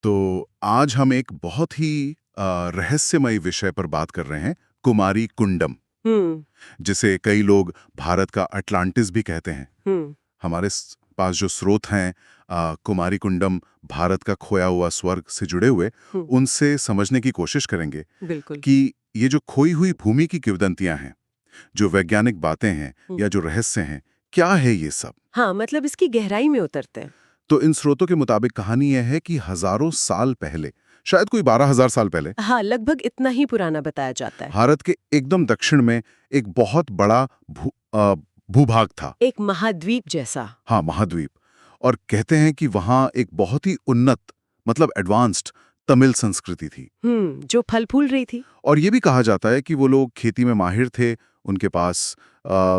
तो आज हम एक बहुत ही रहस्यमयी विषय पर बात कर रहे हैं, कुमारी कुंडम, हम्म। जिसे कई लोग भारत का अटलांटिस भी कहते हैं। हम्म। हमारे पास जो स्रोत हैं, कुमारी कुंडम भारत का खोया हुआ स्वर्ग से जुड़े हुए, हम्म। उनसे समझने की कोशिश करेंगे बिल्कुल। कि ये जो खोई हुई भूमि की किंवदंतियां हैं, जो वैज्ञानिक बातें हैं या जो रहस्य हैं, क्या है ये सब। हाँ, मतलब इसकी गहराई में उतरते हैं। तो इन स्रोतों के मुताबिक कहानी यह है कि हजारों साल पहले, शायद कोई 12,000 साल पहले, हाँ, लगभग इतना ही पुराना बताया जाता है। भारत के एकदम दक्षिण में एक बहुत बड़ा भूभाग था। एक महाद्वीप जैसा। हाँ, महाद्वीप। और कहते हैं कि वहां एक बहुत ही उन्नत, मतलब एडवांस्ड तमिल संस्कृति थी। जो फल फूल रही थी। और ये भी कहा जाता है कि वो लोग खेती में माहिर थे, उनके पास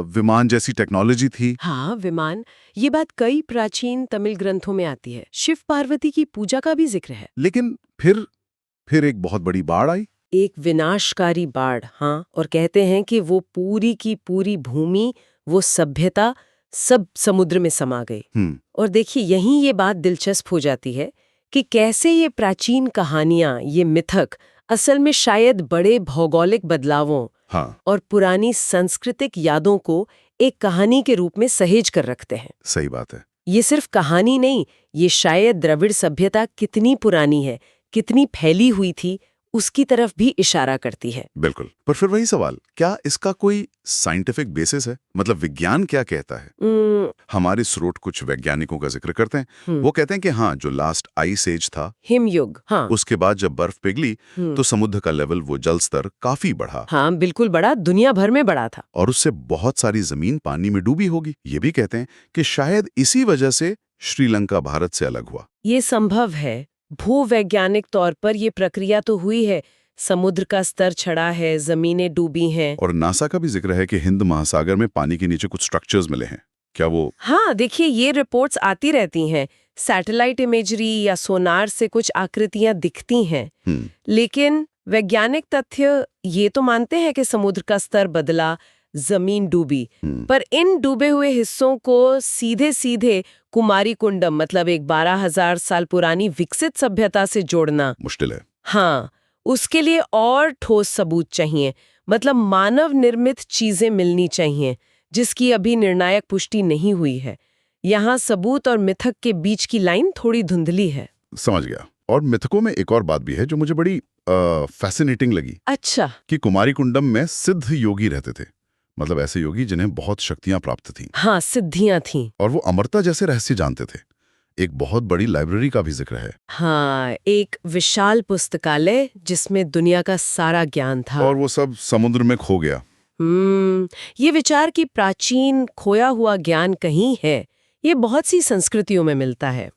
विमान जैसी टेक्नोलॉजी थी। हाँ, विमान। ये बात कई प्राचीन तमिल ग्रंथों में आती है। शिव पार्वती की पूजा का भी जिक्र है। लेकिन फिर एक बहुत बड़ी बाढ़ आई। एक विनाशकारी बाढ़। हाँ, और कहते हैं कि वो पूरी की पूरी भूमि, वो सभ्यता, सब समुद्र में समा गई। और देखिए, यहीं ये बात दिलचस्प हो जाती है कि कैसे ये प्राचीन कहानियां, ये मिथक, असल में शायद बड़े भौगोलिक बदलावों और पुरानी सांस्कृतिक यादों को एक कहानी के रूप में सहेज कर रखते हैं। सही बात है। ये सिर्फ कहानी नहीं, ये शायद द्रविड़ सभ्यता कितनी पुरानी है, कितनी फैली हुई थी, उसकी तरफ भी इशारा करती है। बिल्कुल। पर फिर वही सवाल, क्या इसका कोई साइंटिफिक बेसिस है? मतलब विज्ञान क्या कहता है? हमारे स्रोत कुछ वैज्ञानिकों का जिक्र करते हैं। वो कहते हैं कि हाँ, जो लास्ट आइस एज था, हिमयुग, हाँ, उसके बाद जब बर्फ पिघली तो समुद्र का लेवल, वो जल स्तर काफी बढ़ा। हाँ, बिल्कुल बढ़ा, दुनिया भर में बढ़ा था। और उससे बहुत सारी जमीन पानी में डूबी होगी। ये भी कहते हैं कि शायद इसी वजह से श्रीलंका भारत से अलग हुआ। ये संभव है। भूवैज्ञानिक तौर पर ये प्रक्रिया तो हुई है, समुद्र का स्तर चढ़ा है, जमीनें डूबी हैं। और नासा का भी जिक्र है कि हिंद महासागर में पानी के नीचे कुछ स्ट्रक्चर्स मिले हैं। क्या वो? हाँ, देखिए, ये रिपोर्ट्स आती रहती हैं। सैटेलाइट इमेजरी या सोनार से कुछ आकृतियां दिखती हैं। लेकिन वैज्ञानिक तथ्य ये तो मानते हैं कि समुद्र का स्तर बदला, जमीन डूबी। पर इन डूबे हुए हिस्सों को सीधे सीधे कुमारी कुंडम, मतलब एक 12,000 साल पुरानी विकसित सभ्यता से जोड़ना मुश्किल है। हाँ, उसके लिए और ठोस सबूत चाहिए। मतलब मानव निर्मित चीजें मिलनी चाहिए, जिसकी अभी निर्णायक पुष्टि नहीं हुई है। यहाँ सबूत और मिथक के बीच की लाइन थोड़ी धुंधली है। समझ गया। और मिथकों में एक और बात भी है जो मुझे बड़ी फैसिनेटिंग लगी। अच्छा। कि कुमारी कुंडम में सिद्ध योगी रहते थे। मतलब ऐसे योगी जिन्हें बहुत शक्तियां प्राप्त थीं। हाँ, सिद्धियां थीं। और वो अमरता जैसे रहस्य जानते थे। एक बहुत बड़ी लाइब्रेरी का भी जिक्र है। हाँ, एक विशाल पुस्तकालय जिसमें दुनिया का सारा ज्ञान था। और वो सब समुद्र में खो गया। ये विचार कि प्राचीन खोया हुआ ज्ञान कहीं है, ये बहुत सी संस्कृतियों में मिलता है।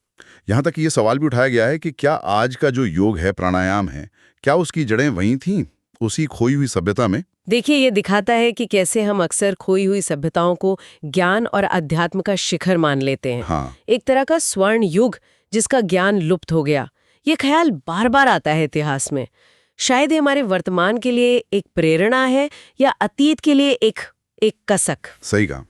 यहाँ तक ये सवाल भी उठाया गया है कि क्या आज का जो योग है, प्राणायाम है, क्या उसकी जड़ें वहीं थीं, उसी खोई हुई सभ्यता में? देखिए, ये दिखाता है कि कैसे हम अक्सर खोई हुई सभ्यताओं को ज्ञान और अध्यात्म का शिखर मान लेते हैं। हाँ। एक तरह का स्वर्ण युग जिसका ज्ञान लुप्त हो गया। ये ख्याल बार बार आता है इतिहास में। शायद ये हमारे वर्तमान के लिए एक प्रेरणा है या अतीत के लिए एक कसक। सही कहा।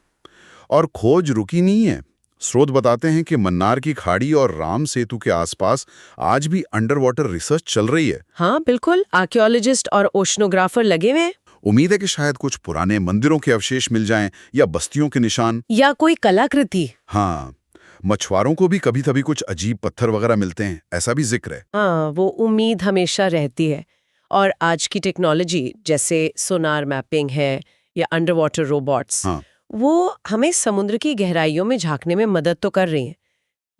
और खोज रुकी नहीं है। स्रोत बताते हैं कि मन्नार की खाड़ी और राम सेतु के आसपास आज भी अंडर वाटर रिसर्च चल रही है। हाँ, बिल्कुल। आर्कियोलॉजिस्ट और ओशनोग्राफर लगे हुए हैं। उम्मीद है कि शायद कुछ पुराने मंदिरों के अवशेष मिल जाएं, या बस्तियों के निशान, या कोई कलाकृति। हाँ, मछुआरों को भी कभी कभी कुछ अजीब पत्थर वगैरह मिलते हैं, ऐसा भी जिक्र है। हाँ, वो उम्मीद हमेशा रहती है। और आज की टेक्नोलॉजी जैसे सोनार मैपिंग है या अंडर वाटर रोबोट्स, हाँ। वो हमें समुद्र की गहराइयों में झांकने में मदद तो कर रही हैं।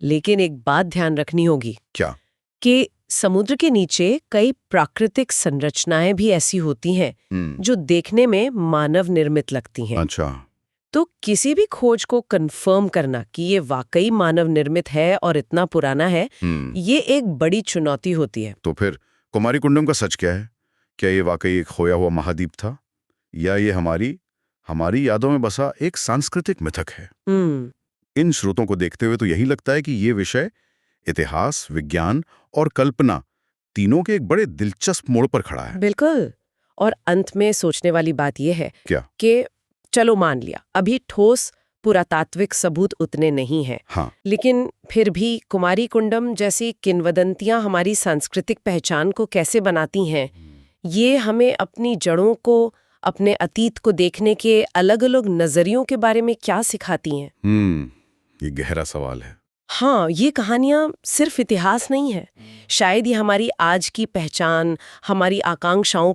लेकिन एक बात ध्यान रखनी होगी। क्या? कि समुद्र के नीचे कई प्राकृतिक संरचनाएं भी ऐसी होती हैं जो देखने में मानव निर्मित लगती हैं। अच्छा। तो किसी भी खोज को कंफर्म करना कि ये वाकई मानव निर्मित है और इतना पुराना है, ये एक बड़ी चुनौती होती है। तो फिर कुमारी कुंडम का सच क्या है? क्या ये वाकई एक खोया हुआ महाद्वीप था, या ये हमारी यादों में बसा एक सांस्कृतिक मिथक है? इन स्रोतों को देखते हुए तो यही लगता है कि ये विषय इतिहास, विज्ञान और कल्पना तीनों के एक बड़े दिलचस्प मोड़ पर खड़ा है। बिल्कुल। और अंत में सोचने वाली बात यह है क्या? कि चलो मान लिया, अभी ठोस पुरातात्विक सबूत उतने नहीं हैं। हाँ, लेकिन फिर भी कुमारी कुंडम जैसी किंवदंतियां हमारी सांस्कृतिक पहचान को कैसे बनाती हैं, ये हमें अपनी जड़ों को, अपने अतीत को देखने के अलग अलग नजरियों के बारे में क्या सिखाती हैं? ये गहरा सवाल है। हाँ, ये कहानियाँ सिर्फ इतिहास नहीं है। शायद ये हमारी आज की पहचान, हमारी आकांक्षाओं